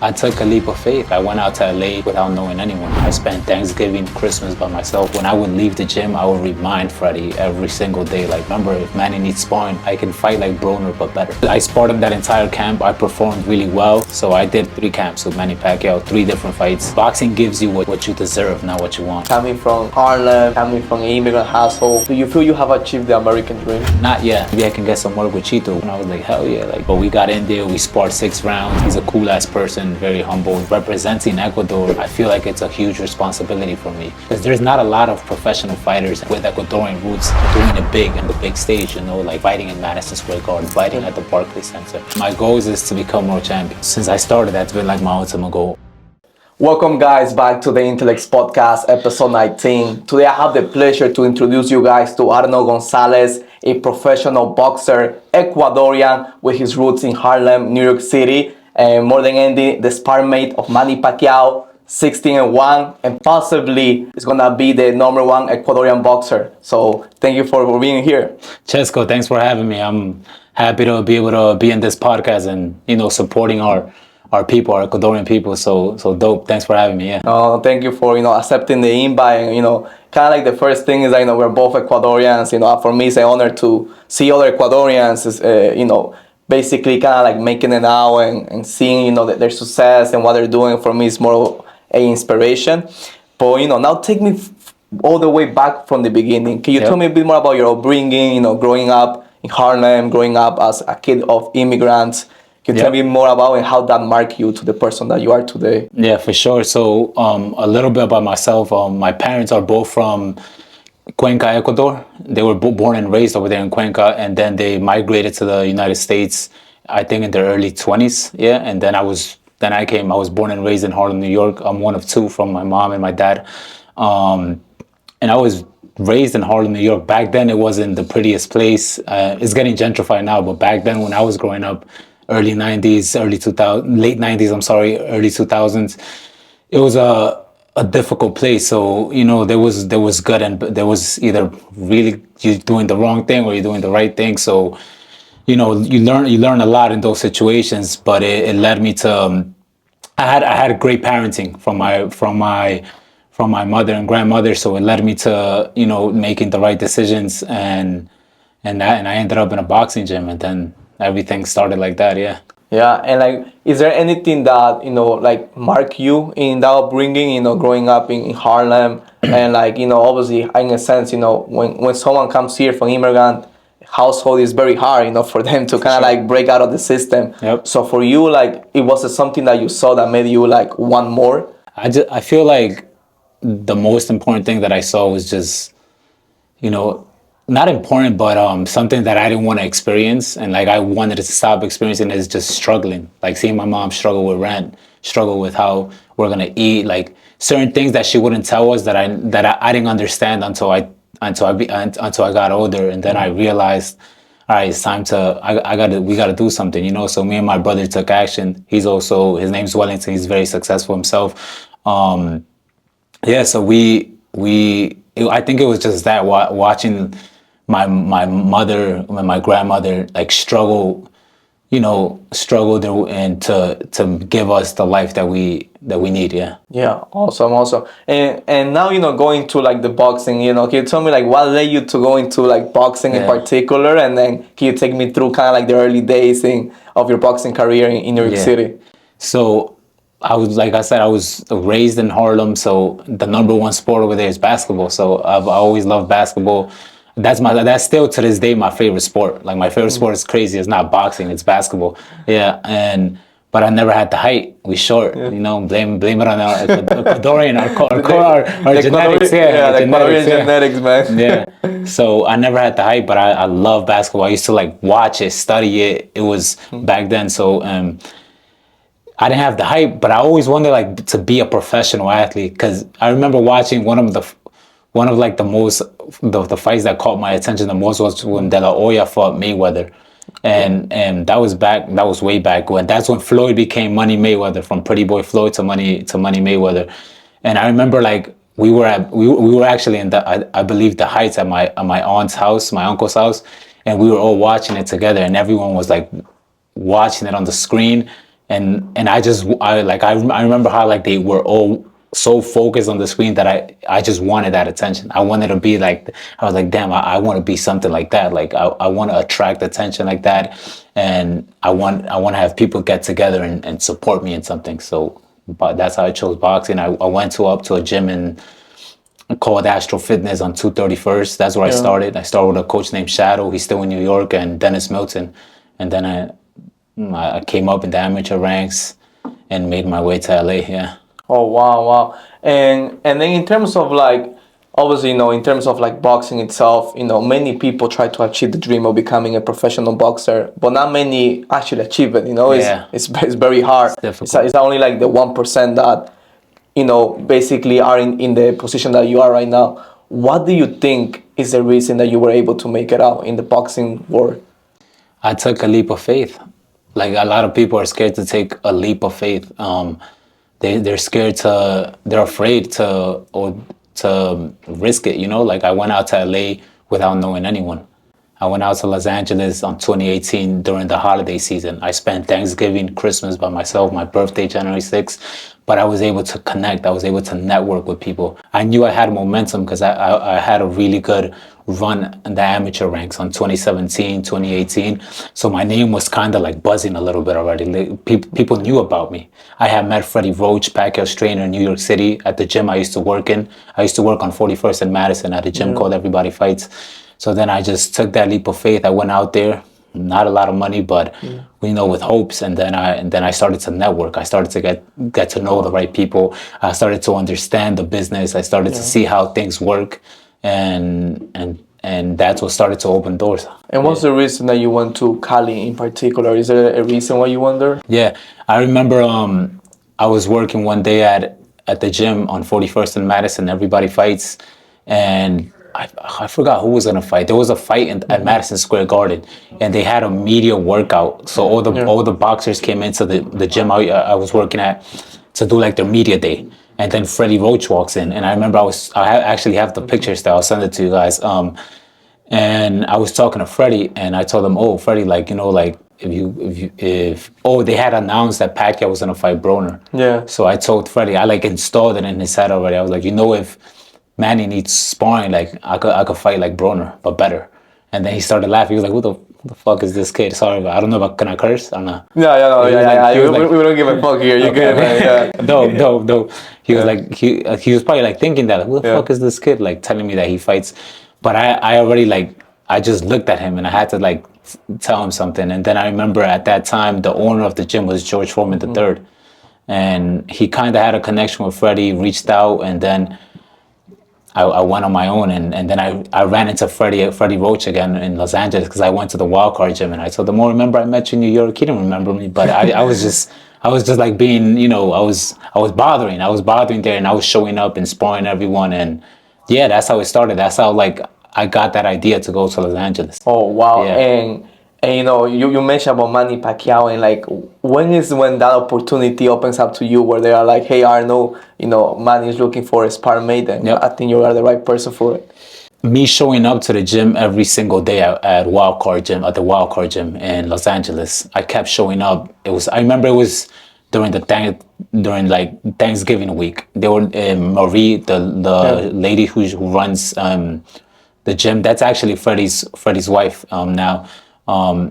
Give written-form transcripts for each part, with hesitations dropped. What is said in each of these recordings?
I took a leap of faith. I went out to LA without knowing anyone. I spent Thanksgiving, Christmas by myself. When I would leave the gym, I would remind Freddie every single day, like, remember, if Manny needs sparring, I can fight like Broner, but better. I sparred him that entire camp. I performed really well. So I did 3 camps with Manny Pacquiao, 3 different fights. Boxing gives you what you deserve, not what you want. Coming from Harlem, coming from an immigrant household, do you feel you have achieved the American dream? Not yet. Maybe I can get some work with Chito. And I was like, hell yeah. But we got in there, we sparred 6 rounds. He's a cool ass person, very humble. Representing Ecuador, I feel like it's a huge responsibility for me because there's not a lot of professional fighters with Ecuadorian roots doing it big on the big stage, like fighting in Madison Square Garden, fighting at the Barclays Center. My goal is to become world champion. Since I started, that's been like my ultimate goal. Welcome guys back to the Interlix Podcast, episode 19. Today I have the pleasure to introduce you guys to Arnold Gonzalez, a professional boxer, Ecuadorian with his roots in Harlem, New York City. And more than anything, the sparring mate of Manny Pacquiao, 16-1, and possibly is gonna be the #1 Ecuadorian boxer. So thank you for being here. Chesco, thanks for having me. I'm happy to be able to be in this podcast and supporting our people, our Ecuadorian people. So dope. Thanks for having me. Yeah. Oh, thank you for accepting the invite. And kind of like the first thing is that we're both Ecuadorians. For me, it's an honor to see other Ecuadorians. Basically kind of like making it out and seeing their success and what they're doing. For me, it's more an inspiration. But now take me all the way back from the beginning. Can you tell me a bit more about your upbringing, growing up in Harlem, growing up as a kid of immigrants? Can you tell me more about and how that marked you to the person that you are today? Yeah, for sure. So a little bit about myself. My parents are both from Cuenca, Ecuador. They were born and raised over there in Cuenca, and then they migrated to the United States, I think in their early 20s. Yeah, and then I was born and raised in Harlem, New York. I'm one of 2 from my mom and my dad. And I was raised in Harlem, New York. Back then, it wasn't the prettiest place. It's getting gentrified now, but back then when I was growing up, early 90s, early 2000s, it was a difficult place. So there was good and there was either really you're doing the wrong thing or you're doing the right thing. So you learn a lot in those situations, but it led me to I had great parenting from my mother and grandmother, so it led me to making the right decisions, and I ended up in a boxing gym, and then everything started like that. Yeah, and is there anything that mark you in that upbringing? Growing up in Harlem, and obviously in a sense, when someone comes here from immigrant household, it's very hard, for them to kind of break out of the system. Yep. So for you, it was something that you saw that made you want more. I feel like the most important thing that I saw was just not important, but something that I didn't want to experience, and I wanted to stop experiencing, is just struggling. Seeing my mom struggle with rent, struggle with how we're gonna eat, certain things that she wouldn't tell us that I didn't understand until I got older, and then I realized, all right, it's time to we gotta do something, So me and my brother took action. His name's Wellington. He's very successful himself. So I think it was just that watching my mother and my grandmother struggle and to give us the life that we need. Yeah, awesome. And now going to the boxing, can you tell me what led you to go into boxing in particular, and then can you take me through kind of the early days of your boxing career in New York City? So I was raised in Harlem, so the #1 sport over there is basketball. So I always loved basketball. That's still to this day my favorite sport. My favorite sport is crazy. It's not boxing, it's basketball. Yeah, but I never had the height. We short. Blame it on our Ecuadorian, our genetics. The Ecuadorian genetics, man. Yeah. So I never had the height, but I love basketball. I used to watch it, study it. It was back then. So I didn't have the hype, but I always wanted to be a professional athlete, because I remember watching one of the fights that caught my attention the most was when De La Hoya fought Mayweather, and that was way back when. That's when Floyd became Money Mayweather, from Pretty Boy Floyd to Money Mayweather. And I remember we were actually in I believe the Heights at my aunt's house, my uncle's house, and we were all watching it together, and everyone was watching it on the screen. and I remember how like they were all so focused on the screen that I just wanted that attention. I wanted to be like, I was like, damn, I want to be something like that. Like I want to attract attention like that, and I want to have people get together and support me in something. So, but that's how I chose boxing. I went up to a gym in called Astro Fitness on 231st. That's where I started. I started with a coach named Shadow. He's still in New York, and Dennis Milton. And then I came up in the amateur ranks and made my way to LA. Yeah. Oh wow. And then in terms of like, obviously, in terms of like boxing itself, many people try to achieve the dream of becoming a professional boxer, but not many actually achieve it. It's very hard. It's difficult. It's only like the 1% that basically are in the position that you are right now. What do you think is the reason that you were able to make it out in the boxing world? I took a leap of faith. Like a lot of people are scared to take a leap of faith. They're scared they're afraid to risk it. Like I went out to LA without knowing anyone. I went out to Los Angeles on 2018 during the holiday season. I spent Thanksgiving, Christmas by myself, my birthday, January 6th. But I was able to connect. I was able to network with people. I knew I had momentum because I had a really good run in the amateur ranks on 2017, 2018. So my name was kind of like buzzing a little bit already. Like, people knew about me. I had met Freddie Roach, Pacquiao's trainer in New York City at the gym I used to work in. I used to work on 41st and Madison at a gym called Everybody Fights. So then I just took that leap of faith. I went out there, not a lot of money, but with hopes. And then I started to network. I started to get to know the right people. I started to understand the business. I started to see how things work, and that's what started to open doors. And what's the reason that you went to Cali in particular? Is there a reason why you went there? Yeah, I remember I was working one day at the gym on 41st and Madison. Everybody Fights, and I forgot who was gonna fight. There was a fight at Madison Square Garden, and they had a media workout. So all the boxers came into the gym I was working at to do like their media day. And then Freddie Roach walks in, and I remember I actually have the pictures there. I'll send it to you guys. And I was talking to Freddie, and I told him, "Oh, Freddie, like if they had announced that Pacquiao was gonna fight Broner." Yeah. So I told Freddie, I like installed it in his head already. I was like, if Manny needs sparring, like I could fight like Broner, but better. And then he started laughing. He was like, "Who the fuck is this kid?" Sorry, but I don't know if can I curse or not. Yeah. We don't give a fuck here. You can, man. Yeah. No. He was like, he was probably like thinking that, like, who the fuck is this kid? Like telling me that he fights. But I already I just looked at him and I had to like tell him something. And then I remember at that time, the owner of the gym was George Foreman III. And he kind of had a connection with Freddie, reached out, and then I went on my own, and then I ran into Freddie Roach again in Los Angeles because I went to the Wildcard gym, and I told him, "Oh, remember I met you in New York?" He didn't remember me, but I was just like being, I was bothering there, and I was showing up and sparring everyone, and yeah, that's how it started. That's how like I got that idea to go to Los Angeles. Oh wow! Yeah. And you mentioned about Manny Pacquiao, and like when that opportunity opens up to you where they are like, "Hey Arnold, Manny is looking for a sparring mate, and I think you are the right person for it." Me showing up to the gym every single day at the Wildcard gym in Los Angeles. I kept showing up. I remember it was during like Thanksgiving week. They were Marie, the lady who runs the gym. That's actually Freddie's wife now.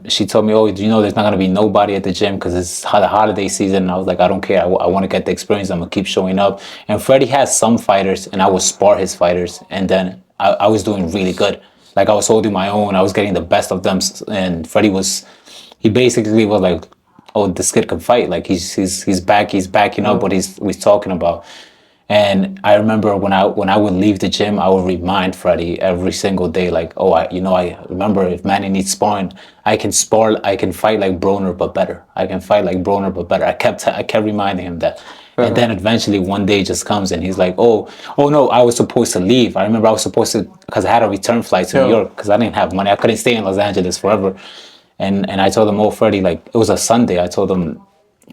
She told me, "Oh, there's not going to be nobody at the gym because it's the holiday season." And I was like, "I don't care. I want to get the experience. I'm going to keep showing up." And Freddie has some fighters, and I would spar his fighters. And then I was doing really good. Like I was holding my own. I was getting the best of them. And Freddie he basically was like, "Oh, this kid can fight. Like he's backing up what he's talking about." And I remember when I would leave the gym, I would remind Freddie every single day, like, "Oh, I remember if Manny needs sparring, I can fight like Broner but better. I can fight like Broner but better." I kept reminding him that. And then eventually one day just comes and he's like, oh no, I was supposed to leave. I remember I was supposed to, because I had a return flight to New York because I didn't have money. I couldn't stay in Los Angeles forever. And I told him, "Oh, Freddie, like it was a Sunday." I told him,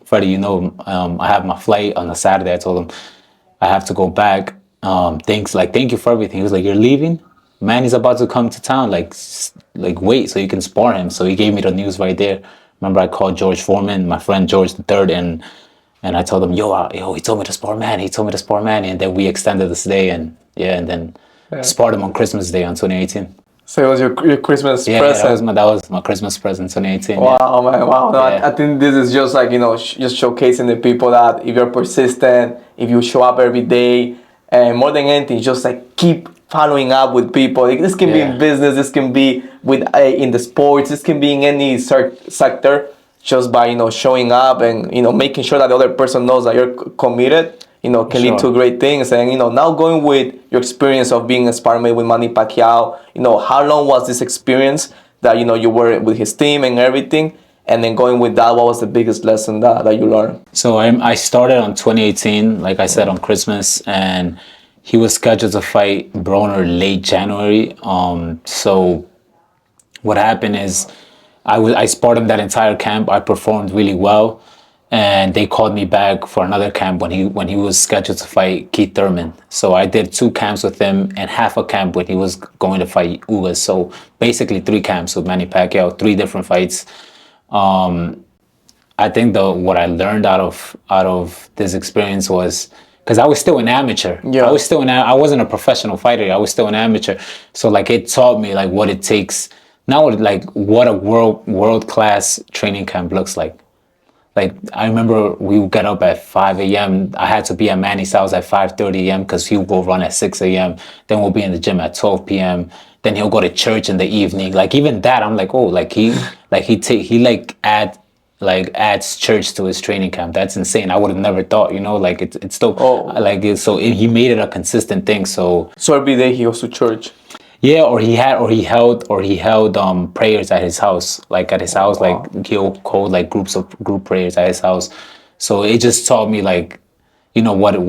"Freddie, I have my flight on a Saturday." I told him, "I have to go back. Thank you for everything." He was like, "You're leaving? Manny's about to come to town. Like wait so you can spar him." So he gave me the news right there. remember I called George Foreman, my friend George the Third, and I told him, yo, he told me to spar Manny. He told me to spar Manny, and then we extended this day, and then sparred him on Christmas Day on 2018. So it was your Christmas present. Yeah, that was my Christmas present, 2018. Wow, man, wow. No, I think this is just like, just showcasing the people that if you're persistent, if you show up every day, and more than anything, just like keep following up with people. Like, this can be in business, this can be with in the sports, this can be in any sector. Just by showing up and making sure that the other person knows that you're committed, can lead to great things. And now going with your experience of being a sparring mate with Manny Pacquiao, how long was this experience that you were with his team and everything? And then going with that, what was the biggest lesson that you learned? So I started on 2018, like I said, on Christmas, and he was scheduled to fight Broner late January. So what happened is I sparred him that entire camp. I performed really well, and they called me back for another camp when he was scheduled to fight Keith Thurman. So I did 2 camps with him and half a camp when he was going to fight Ugas. So basically 3 camps with Manny Pacquiao, 3 different fights. I think what I learned out of this experience was, because I was still an amateur. Yeah. I wasn't a professional fighter. I was still an amateur. So like it taught me like what it takes. Now, like what a world-class training camp looks like. Like I remember we would get up at 5 a.m. I had to be at Manny's house at 5:30 a.m. because he would go run at 6 a.m. Then we'll be in the gym at 12 p.m. Then he'll go to church in the evening. Like even that, I'm like, oh, like he adds church to his training camp. That's insane. I would have never thought, like it's still he made it a consistent thing. So every day he goes to church. Yeah, or he held prayers at his house. Like at his house, like he'll hold like group prayers at his house. So it just taught me like, what a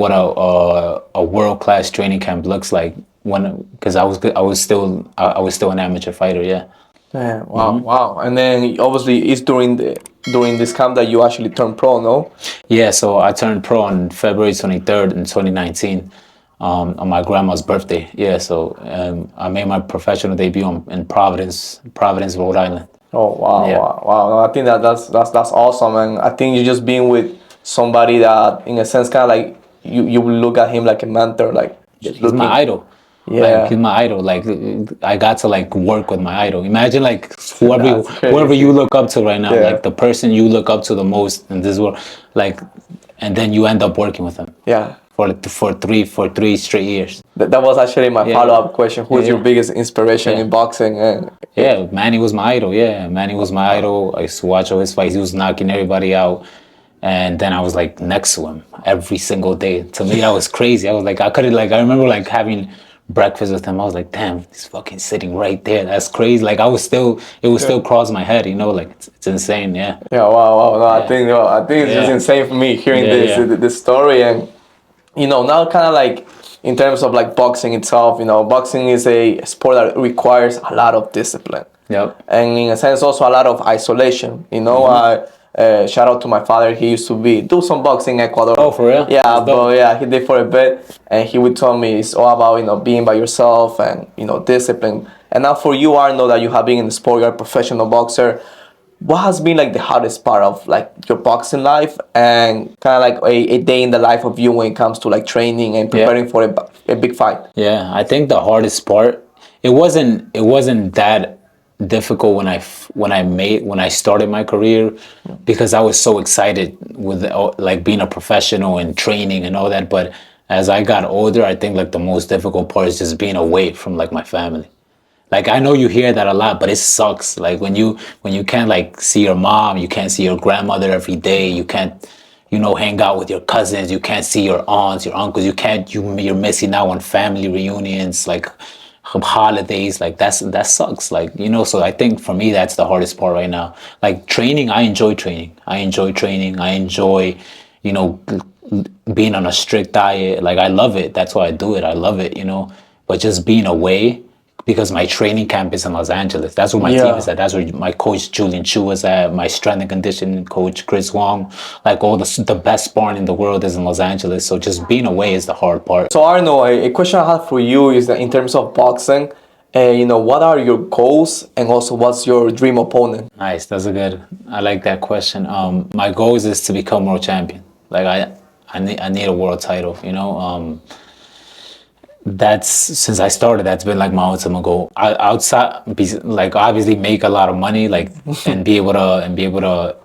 world-class training camp looks like because I was still an amateur fighter. Yeah. Yeah. Wow. Mm-hmm. Wow. And then obviously it's during this camp that you actually turned pro, no? Yeah. So I turned pro on February 23rd in 2019. On my grandma's birthday. Yeah, so I made my professional debut in Providence, Rhode Island. Oh wow, yeah. wow! No, I think that's awesome, and I think you just being with somebody that, in a sense, kind of like you look at him like a mentor, like he's my idol. Yeah, like, he's my idol. Like I got to like work with my idol. Imagine like whoever you look up to right now, like the person you look up to the most in this world, like, and then you end up working with him. Yeah. For 3 straight years. That was actually my follow-up question. Who is your biggest inspiration in boxing? Manny was my idol. Yeah, Manny was my idol. I used to watch all his fights. He was knocking everybody out. And then I was like next to him every single day. To me, that was crazy. I was like, I remember like having breakfast with him. I was like, damn, he's fucking sitting right there. That's crazy. Like it would still cross my head, like it's insane. Yeah. Yeah, wow. No, I think it's just insane for me hearing this story. And now kind of like in terms of like boxing itself, boxing is a sport that requires a lot of discipline. Yep. And in a sense also a lot of isolation. Shout out to my father. He used to do some boxing in Ecuador. Oh, for real? Yeah, he did for a bit, and he would tell me it's all about being by yourself and discipline. And now for you, Arnold, that you have been in the sport, you're a professional boxer. What has been like the hardest part of like your boxing life and kind of like a day in the life of you when it comes to like training and preparing for a big fight? Yeah, I think the hardest part, it wasn't that difficult when I started my career, because I was so excited with like being a professional and training and all that. But as I got older, I think like the most difficult part is just being away from like my family. Like I know you hear that a lot, but it sucks. Like when you can't like see your mom, you can't see your grandmother every day, you can't hang out with your cousins, you can't see your aunts, your uncles, you're missing out on family reunions, like holidays, like that sucks. Like so I think for me that's the hardest part right now. Like training, I enjoy training. I enjoy being on a strict diet. Like I love it. That's why I do it. I love it. But just being away, because my training camp is in Los Angeles. That's where my team is at. That's where my coach Julian Chu is at. My strength and conditioning coach Chris Wong. Like all the best sparring in the world is in Los Angeles. So just being away is the hard part. So Arnold, a question I have for you is that in terms of boxing, And what are your goals, and also what's your dream opponent? Nice. I like that question. My goals is to become world champion. Like I need a world title, that's since I started. That's been like my ultimate goal. Like obviously make a lot of money, like and be able to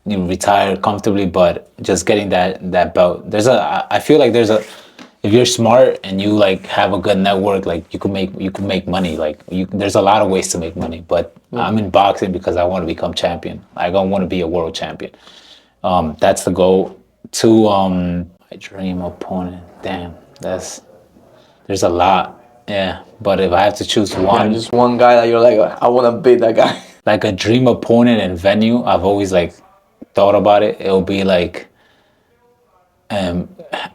retire comfortably. But just getting that belt. I feel like if you're smart and you like have a good network, like you can make money. Like there's a lot of ways to make money. But I'm in boxing because I want to become champion. Like I want to be a world champion. That's the goal. My dream opponent. Damn, there's a lot. Yeah, but if I have to choose one, Just one guy that you're like, I want to beat that guy. like a dream opponent and venue, I've always like thought about it. It'll be like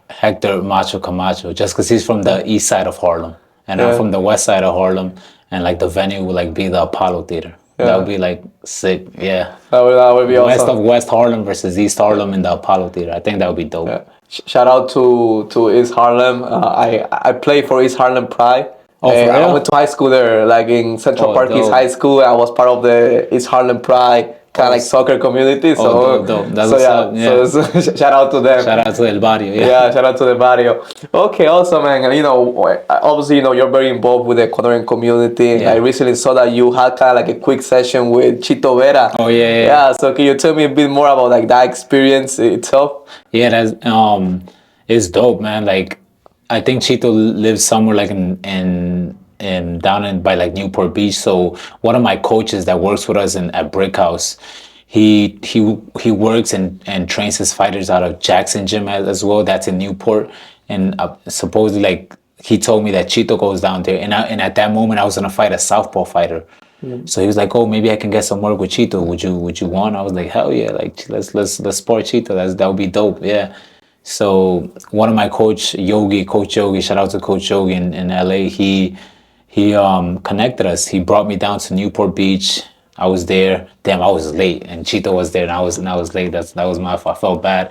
Hector Macho Camacho, just because he's from the east side of Harlem, and I'm from the west side of Harlem, and like the venue will like be the Apollo Theater. That would be like sick. Yeah, that would be west awesome. of West Harlem versus East Harlem in the Apollo Theater. I think that would be dope. Yeah. Shout out to East Harlem. I play for East Harlem Pride. Oh, for real? I went to high school there, like in Central Park East dope. High School. I was part of the East Harlem Pride kind of like soccer community. So, dope. That's so what's yeah, up. Yeah. so shout out to them. Shout out to El Barrio. Yeah. Yeah, shout out to the barrio. Okay, awesome, man. And, obviously, you're very involved with the Ecuadorian community. Yeah. I recently saw that you had kind of like a quick session with Chito Vera. Oh yeah. Yeah, so can you tell me a bit more about like that experience itself? Yeah, that's it's dope, man. Like I think Chito lives somewhere like in down in by like Newport Beach. So one of my coaches that works with us at Brick House, he works and trains his fighters out of Jackson Gym as well. That's in Newport, and supposedly like he told me that Chito goes down there. And at that moment I was gonna fight a southpaw fighter. So he was like, "Oh, maybe I can get some work with Chito. Would you want?" I was like, "Hell yeah! Like let's sport Chito. That would be dope." Yeah. So one of my Coach Yogi, shout out to Coach Yogi in LA. He connected us. He brought me down to Newport Beach. I was there. Damn, I was late, and Chito was there, and I was late. That was my fault. I felt bad.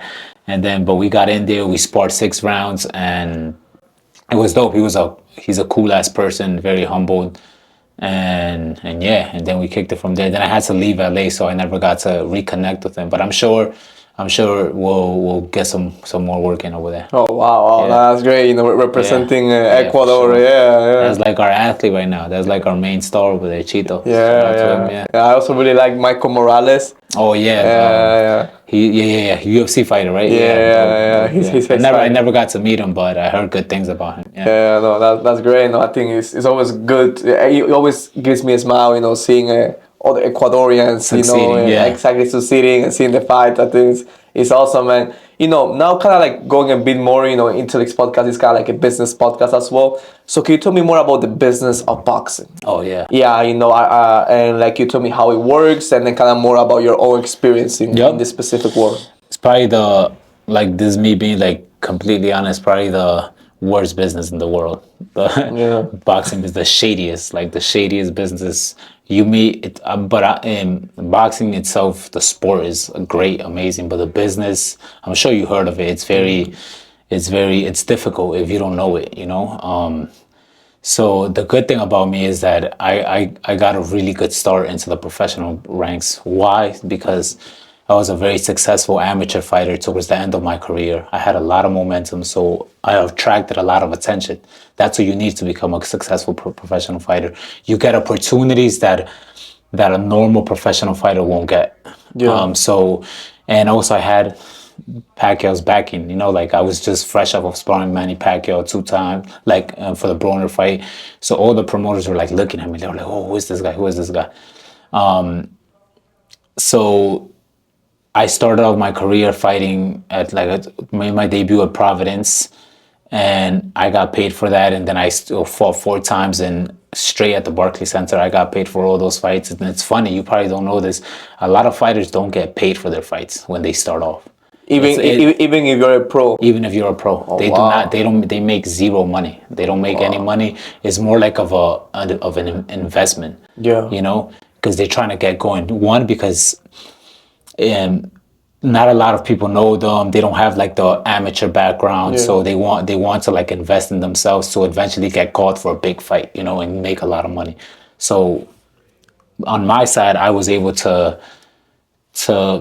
But we got in there. We sparred 6 rounds, and it was dope. He's a cool ass person, very humble. And then we kicked it from there. Then I had to leave LA, so I never got to reconnect with him. But I'm sure we'll get some more work in over there. Oh wow, yeah. That's great. Representing Ecuador. Sure. Yeah. That's like our athlete right now. That's like our main star over there, Chito. Yeah. I also really like Michael Morales. Oh yeah. He UFC fighter, right? Yeah. I never got to meet him, but I heard good things about him. Yeah, no, that's great. No, I think it's always good. It always gives me a smile, seeing all the Ecuadorians, exactly succeeding and seeing the fight. I think it's awesome, man. Now kind of like going a bit more, Interlix Podcast is kind of like a business podcast as well. So can you tell me more about the business of boxing? Oh yeah. Yeah, and like you told me how it works, and then kind of more about your own experience in this specific world. It's probably this is me being like completely honest, probably the worst business in the world. Boxing is the shadiest business you meet. Boxing itself, the sport is great, amazing, but the business, I'm sure you heard of it. It's difficult if you don't know it. So the good thing about me is that I got a really good start into the professional ranks. Why? Because I was a very successful amateur fighter towards the end of my career. I had a lot of momentum, so I attracted a lot of attention. That's what you need to become a successful professional fighter. You get opportunities that a normal professional fighter won't get. Yeah. And also I had Pacquiao's backing. Like I was just fresh off of sparring Manny Pacquiao 2 times, for the Broner fight. So all the promoters were like looking at me. They were like, "Oh, who is this guy? So I started off my career fighting made my debut at Providence, and I got paid for that. And then I still fought 4 times straight at the Barclays Center. I got paid for all those fights. And it's funny, you probably don't know this. A lot of fighters don't get paid for their fights when they start off. Even if you're a pro. Even if you're a pro, they do not. They make zero money. They don't make any money. It's more like of an investment. Yeah. Because they're trying to get going. One, because not a lot of people know them. They don't have like the amateur background, so they want to like invest in themselves to eventually get called for a big fight, you know, and make a lot of money. So on my side, I was able to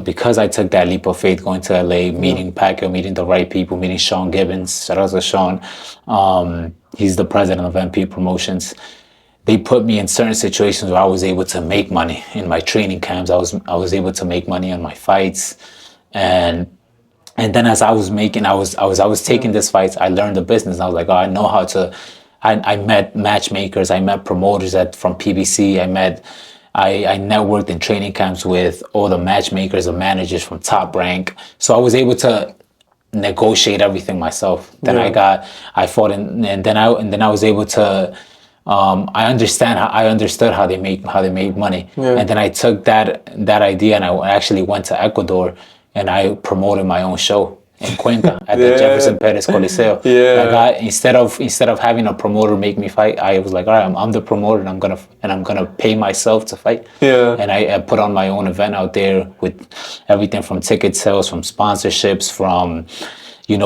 because I took that leap of faith going to LA, meeting Pacquiao, meeting the right people, meeting Sean Gibbons. Shout out to Sean. He's the president of MP Promotions. They put me in certain situations where I was able to make money in my training camps. I was able to make money on my fights, and then as I was taking these fights, I learned the business. I was like, oh, I know how to. I met matchmakers, I met promoters from PBC. I networked in training camps with all the matchmakers and managers from Top Rank. So I was able to negotiate everything myself. Then I fought and then I was able to. I understood how they make money, and then I took that idea and I actually went to Ecuador and I promoted my own show in Cuenca at the Jefferson Perez Coliseo. Like instead of having a promoter make me fight, I was like, all right, I'm the promoter, and I'm gonna pay myself to fight. And I put on my own event out there with everything from ticket sales, from sponsorships, from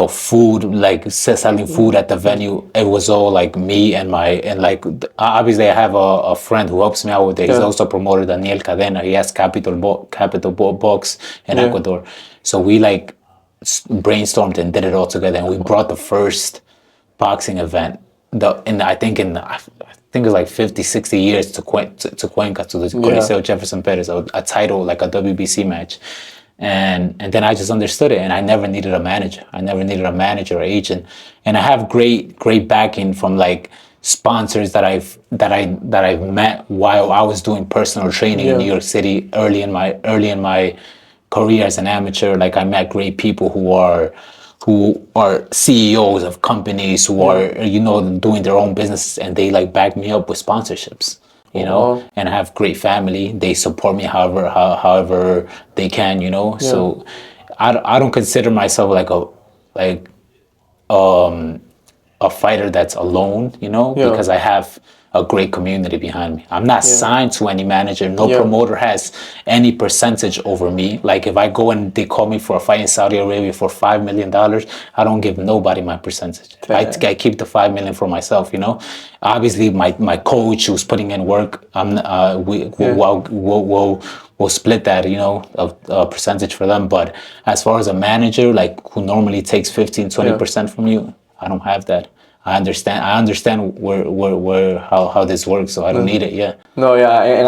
food, like selling food at the venue. It was all like me and like obviously I have a friend who helps me out with it. He's also a promoter, Daniel Cadena. He has Capital Box in Ecuador. So we like brainstormed and did it all together, and we brought the first boxing event I think it was like 50, 60 years to Cuenca, to the Coliseo Jefferson Perez, a title, like a WBC match. And then I just understood it, and I never needed a manager. I never needed a manager or agent. And I have great backing from like sponsors that I've met while I was doing personal training in New York City early in my career as an amateur. Like I met great people who are CEOs of companies, who are doing their own businesses, and they like back me up with sponsorships. And I have great family. They support me however they can, So I don't consider myself like a fighter that's alone, because I have a great community behind me. I'm not signed to any manager. No promoter has any percentage over me. Like if I go and they call me for a fight in Saudi Arabia for $5 million, I don't give nobody my percentage. I keep the $5 million for myself, Obviously my coach who's putting in work, we'll split that, a percentage for them. But as far as a manager, like who normally takes 15-20% from you, I don't have that. I understand where how this works, so I don't need it. And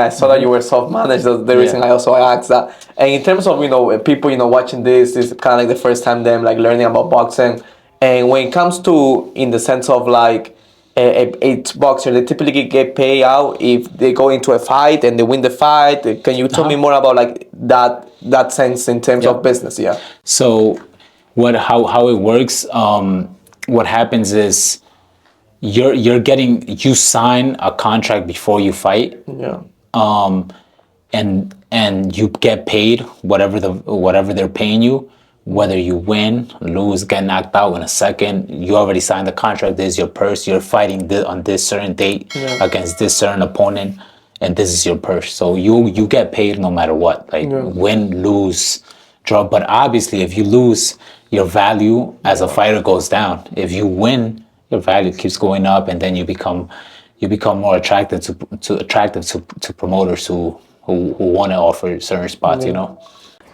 I saw that you were self-managed. That's the reason I asked that. And in terms of people watching this is kind of like the first time them like learning about boxing. And when it comes to in the sense of like a boxer, they typically get paid out if they go into a fight and they win the fight. Can you tell me more about like that sense in terms of business? So how it works? What happens is you sign a contract before you fight, and you get paid whatever they're paying you, whether you win, lose, get knocked out in a second. You already signed the contract. This is your purse. You're fighting on this certain date against this certain opponent, and this is your purse. So you get paid no matter what, like win, lose, draw. But obviously, if you lose, your value as a fighter goes down. If you win, your value keeps going up, and then you become more attractive to promoters who want to offer certain spots.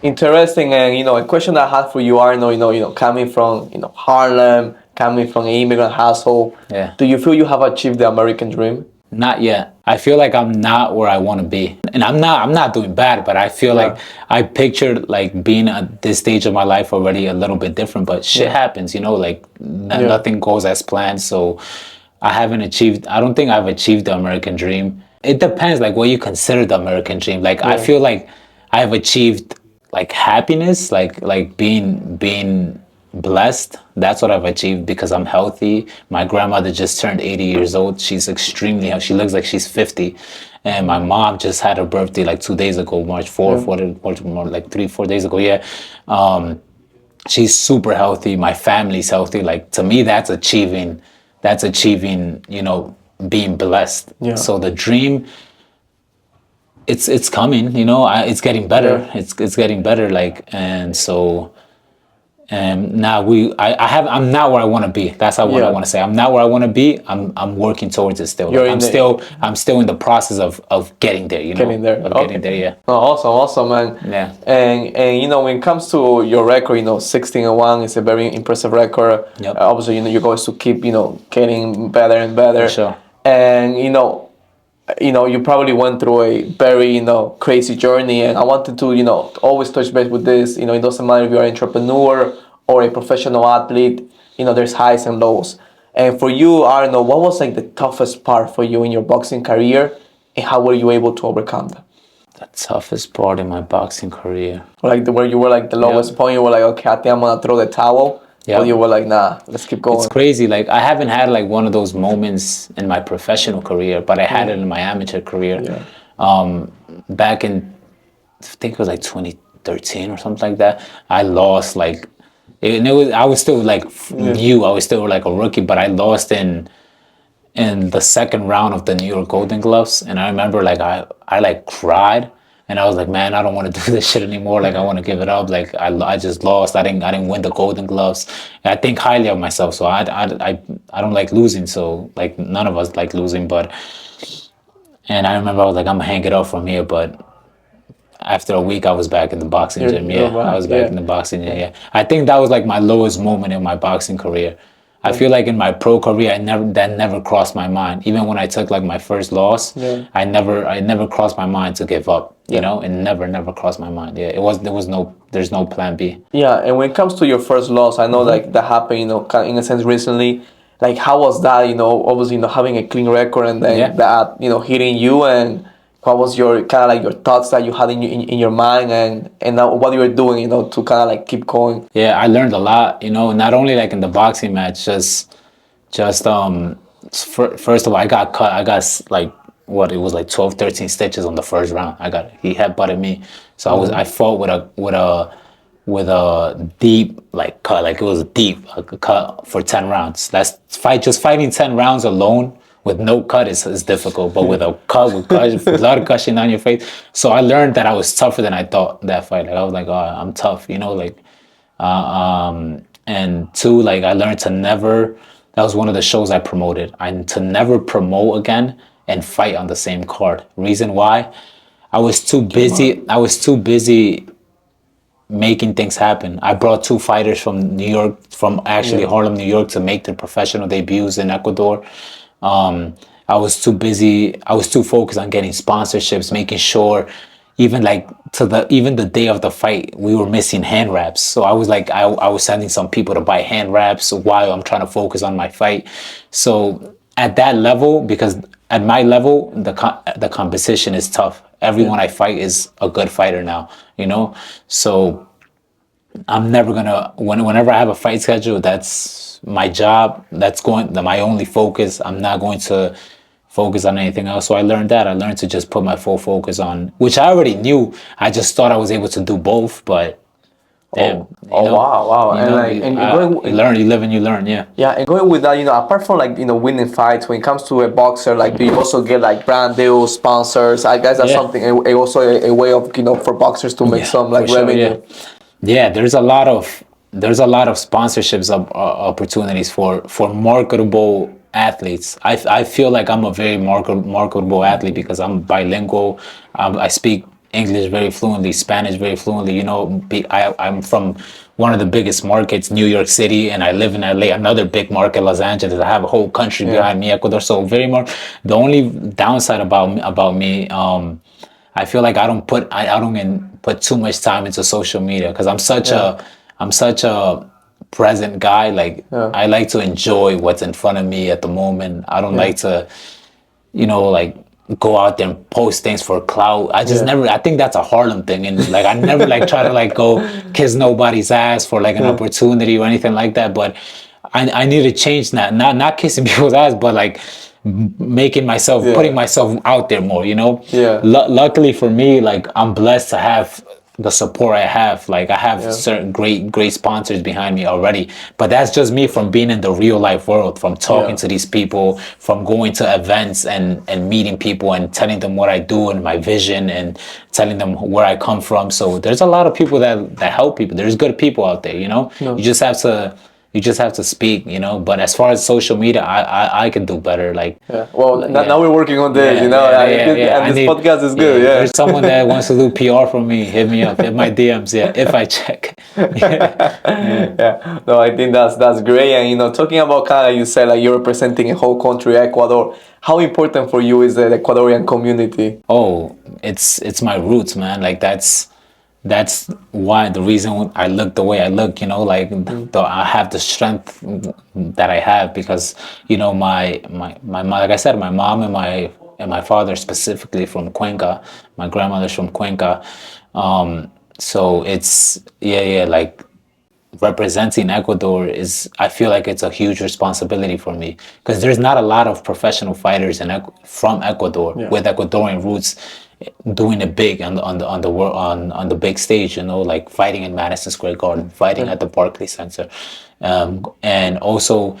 Interesting. And a question I had for you, Arnold, coming from Harlem, coming from an immigrant household, do you feel you have achieved the American dream? Not yet. I feel like I'm not where I want to be, and I'm not doing bad, but I feel like I pictured like being at this stage of my life already a little bit different, but shit happens, like nothing goes as planned. So I don't think I've achieved the American dream. It depends like what you consider the American dream. Like I feel like I've achieved like happiness, like being blessed. That's what I've achieved because I'm healthy. My grandmother just turned 80 years old. She's extremely healthy. She looks like she's 50. And my mom just had her birthday like 2 days ago, March 4th, like 3-4 days ago. She's super healthy. My family's healthy. Like to me, that's achieving, being blessed. So the dream, it's coming, you know. It's getting better. Yeah. It's getting better. Like, and so, and now I'm not where I want to be. That's what I Yeah. want to say. I'm not where I want to be. I'm working towards it still. You're Like, in the- I'm still in the process of getting there. You know, Getting there. of Okay. getting there. Yeah. Oh, awesome, man. Yeah. And you know, when it comes to your record, you know, 16-1 is a very impressive record. Yep. Obviously, you know, you're going to keep, you know, getting better and better. For sure. And you know, you probably went through a very, you know, crazy journey. And I wanted to, you know, always touch base with this. You know, it doesn't matter if you're an entrepreneur or a professional athlete. You know, there's highs and lows. And for you, Arnold, what was like the toughest part for you in your boxing career, and how were you able to overcome that? The toughest part in my boxing career. Or like where you were like the lowest point, you were like, okay, I think I'm gonna throw the towel. Yeah. Or you were like, nah, let's keep going. It's crazy. Like, I haven't had like one of those moments in my professional career, but I had it in my amateur career. Yeah. Back in, I think it was like 2013 or something like that. I lost like, I was still like new. I was still like a rookie, but I lost in the second round of the New York Golden Gloves. And I remember like I like cried. And I was like, man, I don't want to do this shit anymore. Like, I want to give it up. Like, I just lost. I didn't win the Golden Gloves. And I think highly of myself, so I don't like losing. So like, none of us like losing. And I remember I was like, I'm gonna hang it up from here. But after a week, I was back in the boxing gym. Yeah, I was back in the boxing gym. Yeah, I think that was like my lowest moment in my boxing career. I feel like in my pro career, that never crossed my mind. Even when I took like my first loss, I never crossed my mind to give up. You know, it never crossed my mind. Yeah, there's no plan B. Yeah, and when it comes to your first loss, I know like that happened, you know, kind of in a sense recently. Like, how was that? You know, obviously, you know, having a clean record and then that, you know, hitting you, and what was your kind of like your thoughts that you had in your mind, and now what you were doing, you know, to kind of like keep going? Yeah, I learned a lot. You know, not only like in the boxing match, just first of all, I got cut. I got like it was like 12, 13 stitches on the first round. He headbutted me, so I fought with a deep like cut, like it was deep a cut for 10 rounds. Just fighting 10 rounds alone with no cut is difficult, but with a cut, with blood gushing down your face. So I learned that I was tougher than I thought that fight. Like, I was like, oh, I'm tough, you know, like, and two, like, I learned to never, that was one of the shows I promoted, to never promote again and fight on the same card. Reason why? I was too busy making things happen. I brought 2 fighters from New York, from actually Harlem, New York, to make their professional debuts in Ecuador. I was too busy. I was too focused on getting sponsorships, making sure, even the day of the fight, we were missing hand wraps. So I was like, I was sending some people to buy hand wraps while I'm trying to focus on my fight. So at that level, because at my level, the competition is tough. Everyone I fight is a good fighter now, you know? So I'm never gonna, whenever I have a fight schedule, that's my job. That's my only focus. I'm not going to focus on anything else. So I learned to just put my full focus on, which I already knew. I just thought I was able to do both, but damn. Wow. You learn, you live and you learn, yeah. Yeah, and going with that, you know, apart from like, you know, winning fights, when it comes to a boxer, like, do you also get like brand deals, sponsors? I guess that's something, also a way of, you know, for boxers to make some like revenue. Yeah, there's a lot of sponsorships opportunities for marketable athletes. I feel like I'm a very marketable athlete because I'm bilingual. I speak English very fluently, Spanish very fluently. You know, I'm from one of the biggest markets, New York City, and I live in LA, another big market, Los Angeles. I have a whole country behind me, Ecuador. So the only downside about me, I feel like I don't put too much time into social media because I'm such a present guy. Like, I like to enjoy what's in front of me at the moment. I don't like to, you know, like, go out there and post things for clout. I just never, I think that's a Harlem thing. And like, I never like try to like go kiss nobody's ass for like an opportunity or anything like that. But I need to change that. Not kissing people's ass, but like putting myself out there more, you know? Yeah. Luckily for me, like, I'm blessed to have the support I have. Like I have certain great sponsors behind me already. But that's just me from being in the real life world, from talking to these people, from going to events and meeting people and telling them what I do and my vision and telling them where I come from. So there's a lot of people that help people. There's good people out there, you know. No. You just have to speak, you know. But as far as social media, I can do better. Like, well, now we're working on this, you know. And this podcast is good. There's someone that wants to do PR for me. Hit me up. Hit my DMs. Yeah, if I check. No, I think that's great. And you know, talking about kind of, you said like you're representing a whole country, Ecuador. How important for you is the Ecuadorian community? Oh, it's my roots, man. Like that's why the reason I look the way I look, you know, like I have the strength that I have because, you know, my like I said, my mom and my father specifically from Cuenca, my grandmother's from Cuenca. So it's like representing Ecuador I feel like it's a huge responsibility for me because there's not a lot of professional fighters from Ecuador with Ecuadorian roots doing it big on the big stage, you know, like fighting in Madison Square Garden, fighting at the Barclays Center, and also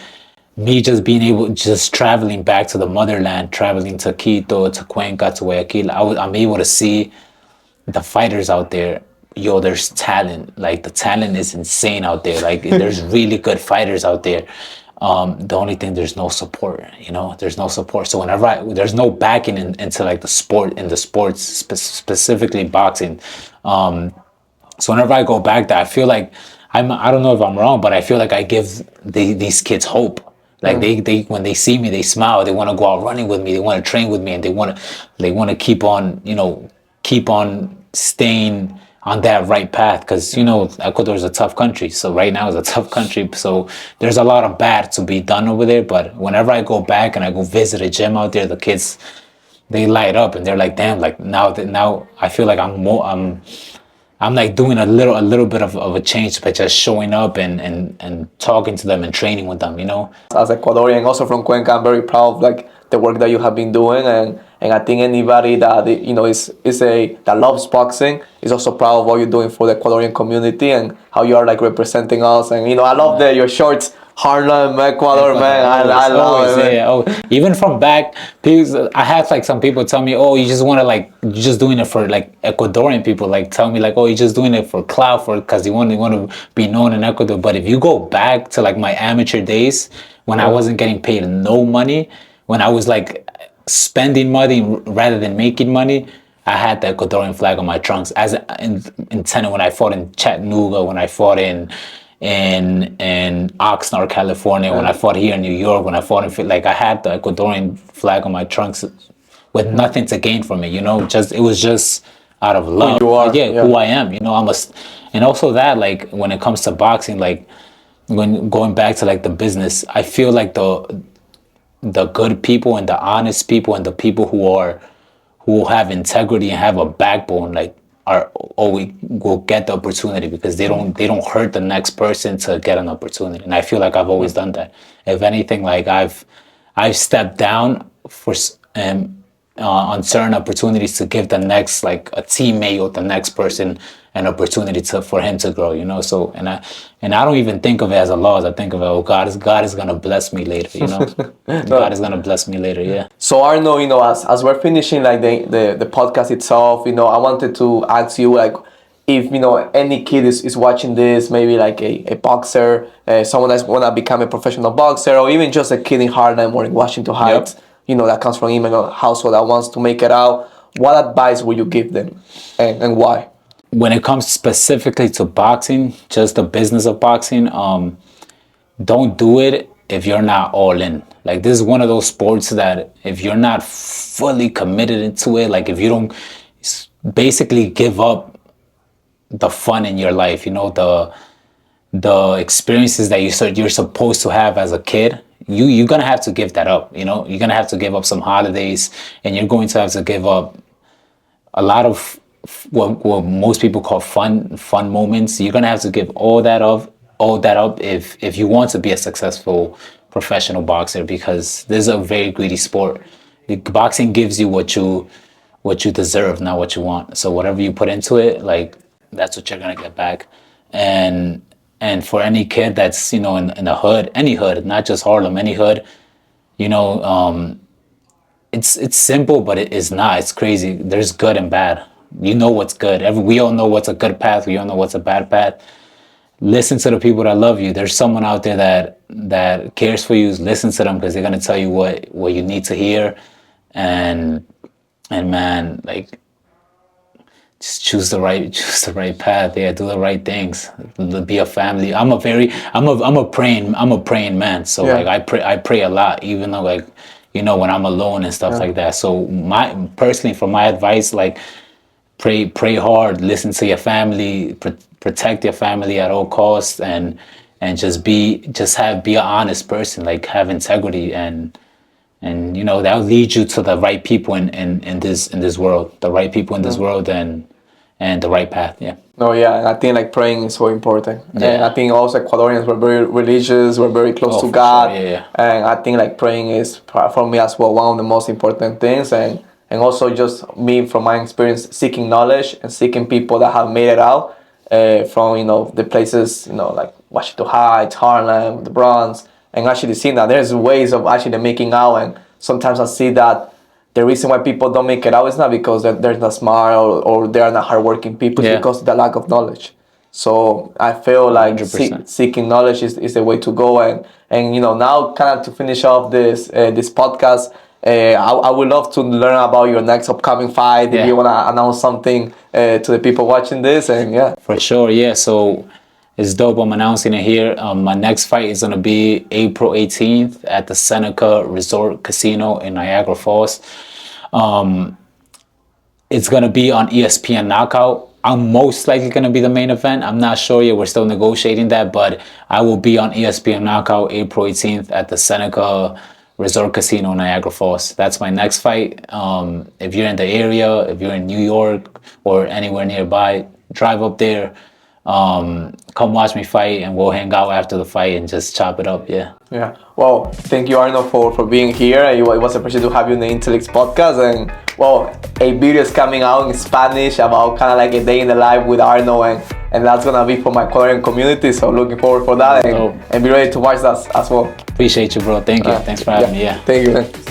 me just traveling back to the motherland, traveling to Quito, to Cuenca, to Guayaquil. I'm able to see the fighters out there. Yo, there's talent. Like the talent is insane out there. Like there's really good fighters out there. The only thing, there's no support, you know, there's no support. So there's no backing into like the sports, specifically boxing. So whenever I go back there, I feel like I don't know if I'm wrong, but I feel like I give these kids hope. Like they when they see me, they smile. They want to go out running with me. They want to train with me, and they want to keep on staying on that right path, because you know Ecuador is a tough country. So right now is a tough country. So there's a lot of bad to be done over there. But whenever I go back and I go visit a gym out there, the kids, they light up and they're like, damn, like now I feel like I'm like doing a little bit of a change by just showing up and talking to them and training with them, you know. As Ecuadorian, also from Cuenca, I'm very proud of like the work that you have been doing, and I think anybody that you know that loves boxing is also proud of what you're doing for the Ecuadorian community and how you are like representing us. And you know, I love your shorts. Harlem, Ecuador, man. I love it. Yeah. Oh, even from back, I had like some people tell me, "Oh, you just doing it for like Ecuadorian people." Like tell me, like, "Oh, you're just doing it for clout, because you want to be known in Ecuador." But if you go back to like my amateur days when I wasn't getting paid no money, when I was like spending money rather than making money, I had the Ecuadorian flag on my trunks as intended when I fought in Chattanooga, when I fought in Oxnard, California, when I fought here in New York, when I fought in like I had the Ecuadorian flag on my trunks with nothing to gain from it, you know. It was just out of love. Who you are, who I am, you know. And also that, like when it comes to boxing, like when going back to like the business, I feel like the good people and the honest people and the people who have integrity and have a backbone, like will get the opportunity, because they don't hurt the next person to get an opportunity. And I feel like I've always done that. If anything, like I've stepped down for on certain opportunities to give the next, like a teammate or the next person, an opportunity for him to grow, you know. So and I don't even think of it as a loss. I think of it, oh, God is gonna bless me later, you know. God is gonna bless me later, yeah. So Arnold, you know, as we're finishing like the podcast itself, you know, I wanted to ask you, like, if you know any kid is watching this, maybe like a boxer, someone that's wanna become a professional boxer, or even just a kid in Harlem or in Washington Heights, you know, that comes from immigrant household that wants to make it out, what advice would you give them, and why? When it comes specifically to boxing, just the business of boxing, don't do it if you're not all in. Like, this is one of those sports that if you're not fully committed into it, like if you don't basically give up the fun in your life, you know, the experiences that you're supposed to have as a kid, you're gonna have to give that up. You know, you're gonna have to give up some holidays, and you're going to have to give up a lot of what most people call fun moments. You're gonna have to give all that up if you want to be a successful professional boxer, because this is a very greedy sport. Boxing gives you what you deserve, not what you want. So whatever you put into it, like, that's what you're gonna get back. And for any kid that's, you know, in the hood, any hood, not just Harlem, any hood, you know, it's simple, but it is not. It's crazy. There's good and bad. You know what's good. We all know what's a good path. We all know what's a bad path. Listen to the people that love you. There's someone out there that cares for you. Listen to them, because they're gonna tell you what you need to hear. And man, like, just choose the right path. Yeah, do the right things. Be a family. I'm a praying man. So like I pray a lot, even though, like, you know, when I'm alone and stuff like that. So for my advice, like, pray hard, listen to your family, protect your family at all costs, and just be an honest person, like, have integrity, and you know, that'll lead you to the right people in this world, the right people in this world, and the right path. Yeah. No, yeah, and I think like praying is so important. Yeah. And I think also Ecuadorians were very religious, we're very close to God. Sure. Yeah. And I think like praying is, for me as well, one of the most important things. And also just me, from my experience, seeking knowledge and seeking people that have made it out from, you know, the places, you know, like Washington Heights, Harlem, the Bronx, and actually seeing that there's ways of actually making out. And sometimes I see that the reason why people don't make it out is not because they're not smart or they are not hardworking people, it's because of the lack of knowledge. So I feel like seeking knowledge is the way to go. And you know, now kind of to finish off this podcast, I would love to learn about your next upcoming fight. If you want to announce something to the people watching this, and For sure, yeah. So it's dope. I'm announcing it here. My next fight is gonna be April 18th at the Seneca Resort Casino in Niagara Falls. It's gonna be on ESPN Knockout. I'm most likely gonna be the main event. I'm not sure yet. We're still negotiating that, but I will be on ESPN Knockout April 18th at the Seneca Resort Casino in Niagara Falls. That's my next fight. If you're in the area, if you're in New York or anywhere nearby, drive up there. Come watch me fight, and we'll hang out after the fight and just chop it up. Yeah. Well, thank you, Arnold, for being here. It was a pleasure to have you in the Interlix Podcast. And well, a video is coming out in Spanish about kind of like a day in the life with Arnold, and that's gonna be for my Ecuadorian community. So looking forward for that, and be ready to watch that as well. Appreciate you, bro. Thank you. Thanks for having me. Yeah. Thank you, man.